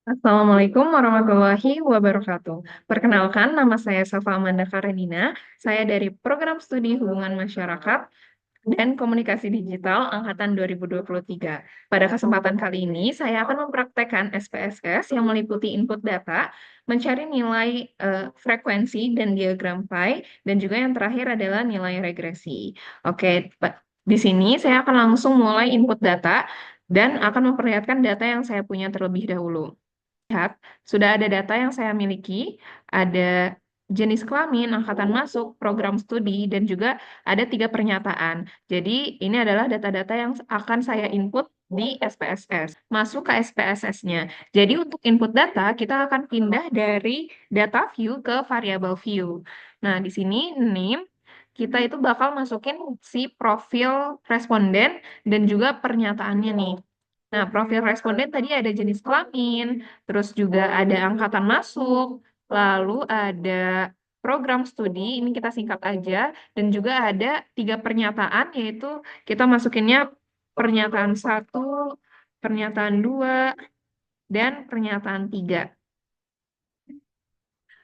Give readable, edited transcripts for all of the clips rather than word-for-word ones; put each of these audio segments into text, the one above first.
Assalamualaikum warahmatullahi wabarakatuh. Perkenalkan, nama saya Safa Amanda Karenina. Saya dari Program Studi Hubungan Masyarakat dan Komunikasi Digital Angkatan 2023. Pada kesempatan kali ini, saya akan mempraktekkan SPSS yang meliputi input data, mencari nilai frekuensi dan diagram pi, dan juga yang terakhir adalah nilai regresi. Oke, di sini saya akan langsung mulai input data dan akan memperlihatkan data yang saya punya terlebih dahulu. Lihat, sudah ada data yang saya miliki, ada jenis kelamin, angkatan masuk, program studi, dan juga ada 3 pernyataan. Jadi, ini adalah data-data yang akan saya input di SPSS. Masuk ke SPSS-nya. Jadi, untuk input data, kita akan pindah dari data view ke variable view. Nah, di sini name, kita itu bakal masukin si profil responden dan juga pernyataannya nih. Nah, profil responden tadi ada jenis kelamin, terus juga ada angkatan masuk, lalu ada program studi, ini kita singkat aja, dan juga ada 3 pernyataan, yaitu kita masukinnya pernyataan satu, pernyataan dua, dan pernyataan tiga.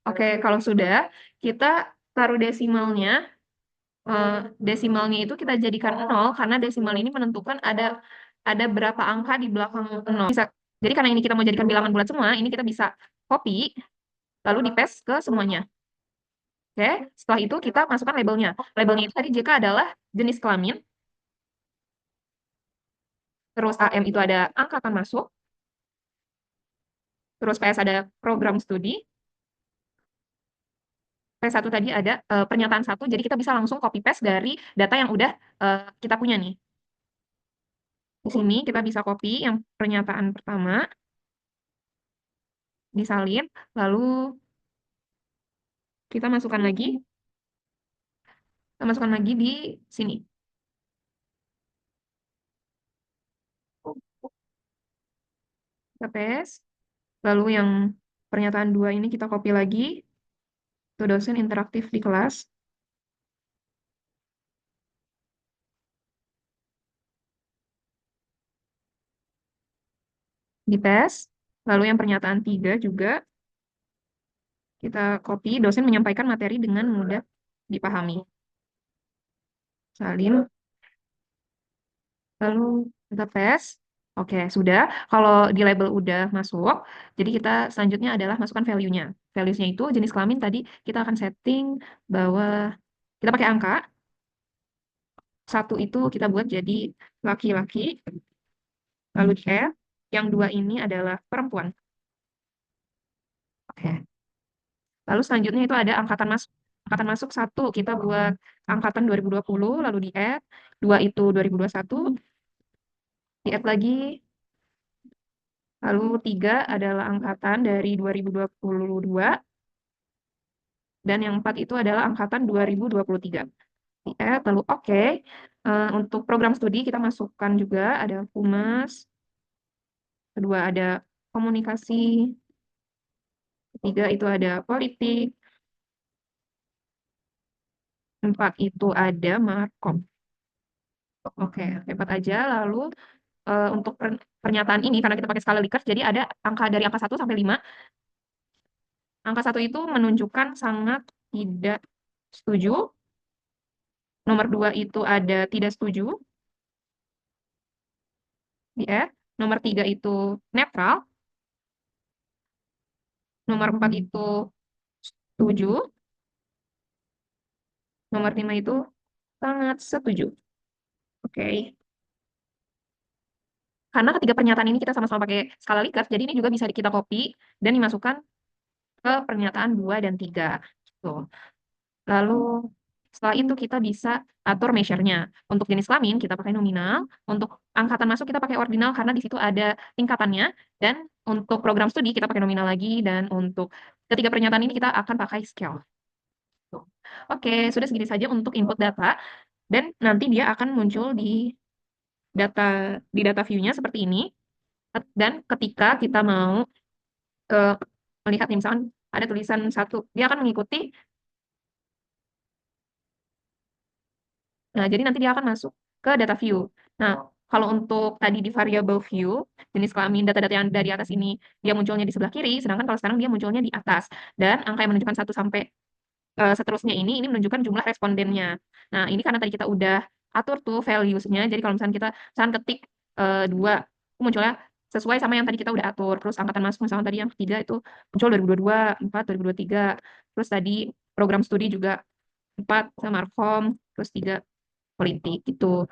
Oke, kalau sudah, kita taruh desimalnya. Desimalnya itu kita jadikan 0, karena desimal ini menentukan ada berapa angka di belakang 0. Jadi karena ini kita mau jadikan bilangan bulat semua, ini kita bisa copy, lalu di-paste ke semuanya. Oke, setelah itu kita masukkan labelnya. Labelnya itu tadi JK adalah jenis kelamin, terus AM itu ada angkatan masuk, terus PS ada program studi, P1 tadi ada pernyataan satu, jadi kita bisa langsung copy paste dari data yang udah kita punya nih. Di sini kita bisa copy yang pernyataan pertama, disalin, lalu kita masukkan lagi di sini. Kita paste. Lalu yang pernyataan 2 ini kita copy lagi ke dosen interaktif di kelas. Di paste. Lalu yang pernyataan 3 juga kita copy, dosen menyampaikan materi dengan mudah dipahami. Salin. Lalu kita paste. Oke, sudah. Kalau di label udah masuk, jadi kita selanjutnya adalah masukkan value-nya. Values-nya itu jenis kelamin tadi kita akan setting bahwa kita pakai angka. Satu itu kita buat jadi laki-laki, lalu di add. Yang 2 ini adalah perempuan. Oke. Lalu selanjutnya itu ada angkatan masuk. Angkatan masuk 1 kita buat angkatan 2020, lalu di add. 2 itu 2021, di add lagi. Lalu 3 adalah angkatan dari 2022, dan yang 4 itu adalah angkatan 2023. Di add, lalu oke. Untuk program studi kita masukkan juga ada humas, kedua ada komunikasi, ketiga itu ada politik, 4 itu ada markom. Oke, hebat aja. Lalu untuk pernyataan ini, karena kita pakai skala Likert, jadi ada angka dari angka 1 sampai 5. Angka 1 itu menunjukkan sangat tidak setuju. Nomor 2 itu ada tidak setuju. Di F. Nomor 3 itu netral. Nomor 4 itu setuju. Nomor 5 itu sangat setuju. Oke. Karena ketiga pernyataan ini kita sama-sama pakai skala Likert, jadi ini juga bisa kita copy dan dimasukkan ke pernyataan 2 dan 3. Gitu. Lalu setelah itu kita bisa atur measure-nya. Untuk jenis kelamin kita pakai nominal, untuk angkatan masuk kita pakai ordinal karena di situ ada tingkatannya, dan untuk program studi kita pakai nominal lagi, dan untuk ketiga pernyataan ini kita akan pakai scale. Tuh. Oke, sudah segini saja untuk input data, dan nanti dia akan muncul di data view-nya seperti ini. Dan ketika kita mau melihat nih, misalkan ada tulisan 1, dia akan mengikuti. Nah, jadi nanti dia akan masuk ke data view. Nah, Kalau untuk tadi di variable view, jenis kelamin data-data yang dari atas ini dia munculnya di sebelah kiri, sedangkan kalau sekarang dia munculnya di atas. Dan angka yang menunjukkan 1 sampai seterusnya ini menunjukkan jumlah respondennya. Nah, ini karena tadi kita udah atur tuh values-nya. Jadi kalau misalnya kita misalkan ketik 2, munculnya sesuai sama yang tadi kita udah atur. Terus angkatan masuk misalnya tadi yang ketiga itu muncul 2022, 4, 2023. Terus tadi program studi juga 4 sama Markom, terus 3 politik gitu.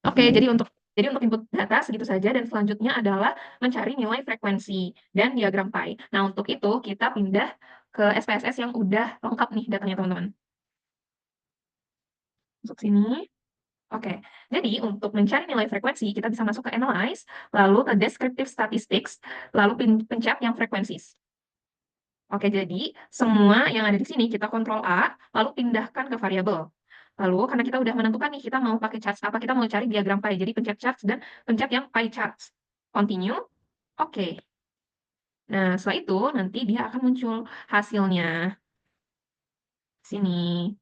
Oke, jadi untuk input data segitu saja dan selanjutnya adalah mencari nilai frekuensi dan diagram pi. Nah, untuk itu kita pindah ke SPSS yang udah lengkap nih datanya teman-teman. Masuk sini. Oke, jadi untuk mencari nilai frekuensi kita bisa masuk ke analyze, lalu ke descriptive statistics, lalu pencet yang frequencies. Oke, jadi semua yang ada di sini kita kontrol A, lalu pindahkan ke variabel. Lalu karena kita udah menentukan nih kita mau pakai charts apa, kita mau cari diagram pie. Jadi pencet charts dan pencet yang pie charts. Continue. Oke. Nah, setelah itu nanti dia akan muncul hasilnya. Sini.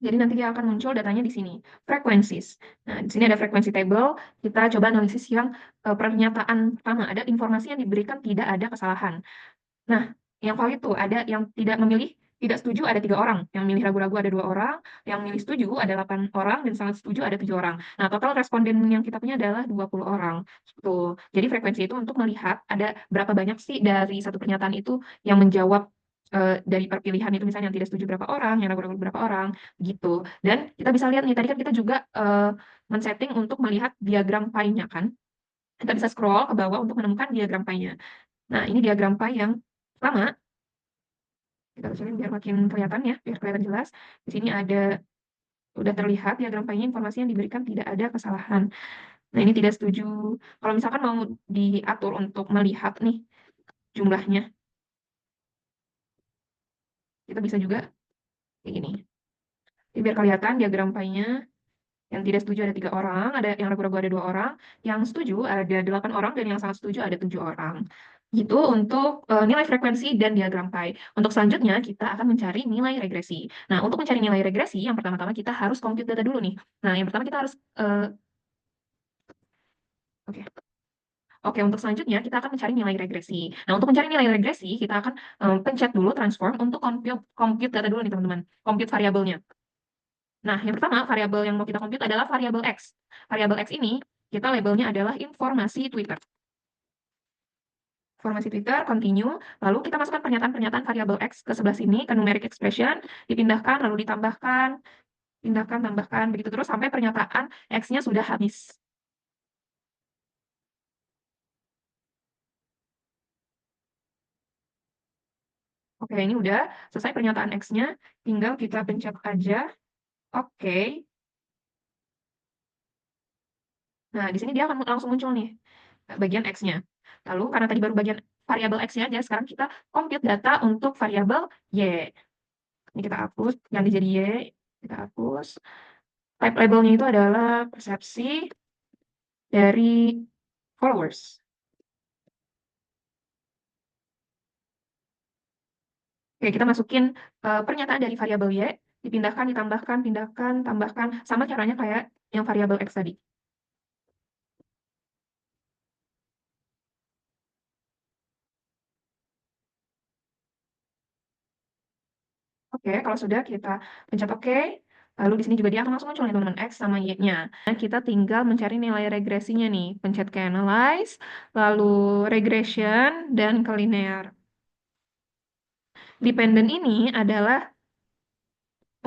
Jadi nanti dia akan muncul datanya di sini, frequencies. Nah, di sini ada frequency table. Kita coba analisis yang pernyataan pertama, ada informasi yang diberikan tidak ada kesalahan. Nah, yang valid tuh ada yang tidak memilih, tidak setuju ada 3 orang, yang milih ragu-ragu ada 2 orang, yang milih setuju ada 8 orang, dan sangat setuju ada 7 orang. Nah, total responden yang kita punya adalah 20 orang. Gitu. Jadi frekuensi itu untuk melihat ada berapa banyak sih dari satu pernyataan itu yang menjawab dari perpilihan itu, misalnya yang tidak setuju berapa orang, yang ragu-ragu berapa orang, gitu. Dan kita bisa lihat nih, tadi kan kita juga men-setting untuk melihat diagram pie-nya kan. Kita bisa scroll ke bawah untuk menemukan diagram pie-nya. Nah, ini diagram pie yang pertama. Kita kecilin biar makin kelihatan ya, biar kelihatan jelas. Di sini ada udah terlihat diagram pie-nya, informasi yang diberikan tidak ada kesalahan. Nah, ini tidak setuju. Kalau misalkan mau diatur untuk melihat nih jumlahnya, kita bisa juga kayak gini. Jadi biar kelihatan diagram pie-nya, yang tidak setuju ada 3 orang, ada yang ragu-ragu ada 2 orang, yang setuju ada 8 orang, dan yang sangat setuju ada 7 orang. Gitu untuk nilai frekuensi dan diagram pie. Untuk selanjutnya kita akan mencari nilai regresi. Nah, untuk mencari nilai regresi, yang pertama-tama kita harus compute data dulu nih. Nah, yang pertama kita harus oke. Oke, untuk selanjutnya kita akan mencari nilai regresi. Nah, untuk mencari nilai regresi, kita akan pencet dulu transform untuk compute data dulu nih teman-teman. Compute variabelnya. Nah, yang pertama variabel yang mau kita compute adalah variabel X. Variabel X ini kita labelnya adalah informasi Twitter. Informasi Twitter, continue, lalu kita masukkan pernyataan-pernyataan variabel X ke sebelah sini, ke numeric expression, dipindahkan, lalu ditambahkan, pindahkan, tambahkan, begitu terus sampai pernyataan X-nya sudah habis. Oke, ini udah selesai pernyataan X-nya, tinggal kita pencet aja, oke. Nah, di sini dia akan langsung muncul nih, bagian X-nya. Lalu, karena tadi baru bagian variabel X-nya aja, sekarang kita compute data untuk variabel Y. Ini kita hapus, ganti jadi Y, kita hapus. Type labelnya itu adalah persepsi dari followers. Oke, kita masukin pernyataan dari variabel Y, dipindahkan, ditambahkan, pindahkan, tambahkan, sama caranya kayak yang variabel X tadi. Oke, kalau sudah kita pencet OK. Lalu di sini juga dia akan langsung muncul nih teman-teman X sama Y-nya. Nah, kita tinggal mencari nilai regresinya nih. Pencet ke Analyze, lalu Regression, dan ke Linear. Dependent ini adalah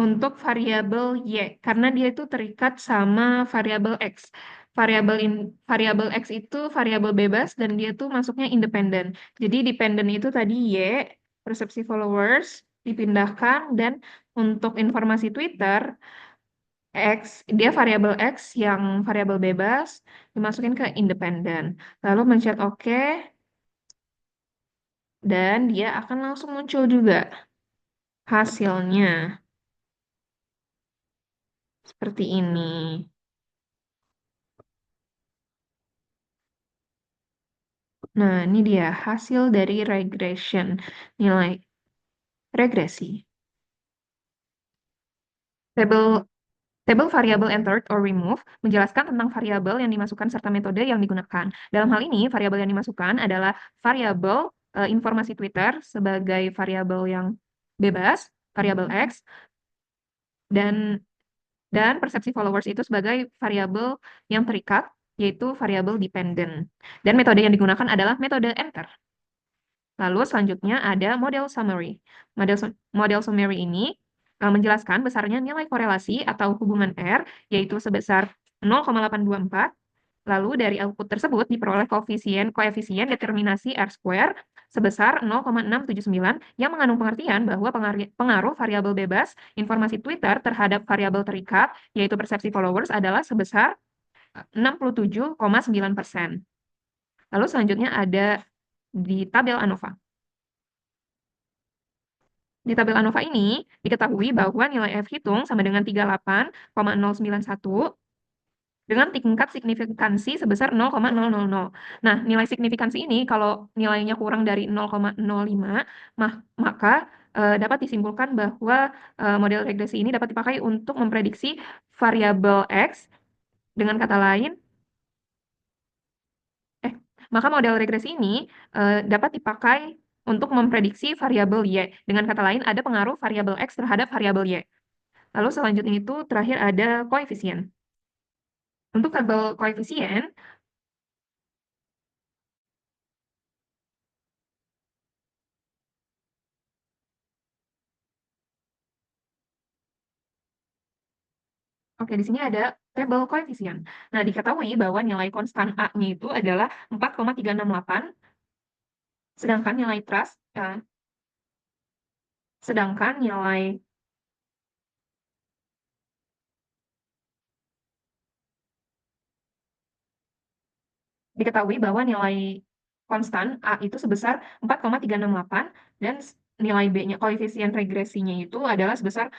untuk variabel Y, karena dia itu terikat sama variabel X. Variabel X itu variabel bebas dan dia tuh masuknya independen. Jadi dependent itu tadi Y, persepsi followers, dipindahkan, dan untuk informasi Twitter, X, dia variabel X yang variabel bebas, dimasukin ke independen. Lalu mencet OK, dan dia akan langsung muncul juga hasilnya. Seperti ini. Nah, ini dia hasil dari regression, nilai regresi. Tabel Tabel variable entered or removed menjelaskan tentang variabel yang dimasukkan serta metode yang digunakan. Dalam hal ini, variabel yang dimasukkan adalah variabel informasi Twitter sebagai variabel yang bebas, variabel X, dan persepsi followers itu sebagai variabel yang terikat, yaitu variabel dependent. Dan metode yang digunakan adalah metode enter. Lalu selanjutnya ada model summary. Model summary ini menjelaskan besarnya nilai korelasi atau hubungan R, yaitu sebesar 0,824. Lalu dari output tersebut diperoleh koefisien determinasi R square sebesar 0,679 yang mengandung pengertian bahwa pengaruh variabel bebas informasi Twitter terhadap variabel terikat, yaitu persepsi followers, adalah sebesar 67,9%. Lalu selanjutnya ada di tabel ANOVA. Di tabel ANOVA ini diketahui bahwa nilai F hitung sama dengan 38,091 dengan tingkat signifikansi sebesar 0,000. Nah, nilai signifikansi ini kalau nilainya kurang dari 0,05, maka dapat disimpulkan bahwa model regresi ini dapat dipakai untuk memprediksi variabel X. Dengan kata lain, maka model regresi ini dapat dipakai untuk memprediksi variabel Y. Dengan kata lain, ada pengaruh variabel X terhadap variabel Y. Lalu selanjutnya itu terakhir ada koefisien. Untuk tabel koefisien, oke, di sini ada tabel koefisien. Nah, diketahui bahwa nilai konstan A-nya itu adalah 4,368, sedangkan nilai trust, sedangkan nilai diketahui bahwa nilai konstan A itu sebesar 4,368 dan nilai B-nya, koefisien regresinya itu adalah sebesar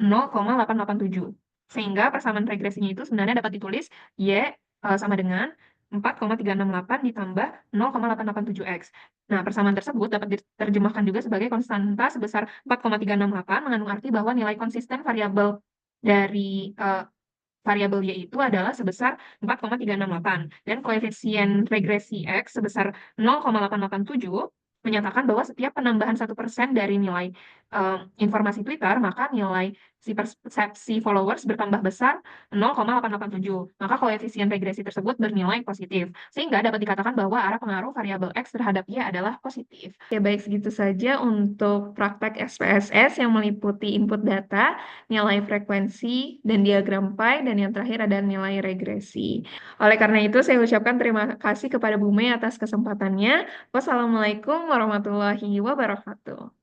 0,887. Sehingga persamaan regresinya itu sebenarnya dapat ditulis Y sama dengan 4,368 ditambah 0,887X. Nah, persamaan tersebut dapat diterjemahkan juga sebagai konstanta sebesar 4,368, mengandung arti bahwa nilai konsisten variabel dari variabel Y itu adalah sebesar 4,368 dan koefisien regresi X sebesar 0,887 menyatakan bahwa setiap penambahan 1% dari nilai informasi Twitter, maka nilai si persepsi followers bertambah besar 0,887. Maka koefisien regresi tersebut bernilai positif. Sehingga dapat dikatakan bahwa arah pengaruh variabel X terhadap Y adalah positif. Oke, baik, segitu saja untuk praktek SPSS yang meliputi input data, nilai frekuensi, dan diagram pi, dan yang terakhir ada nilai regresi. Oleh karena itu, saya ucapkan terima kasih kepada Bu Mei atas kesempatannya. Wassalamualaikum warahmatullahi wabarakatuh.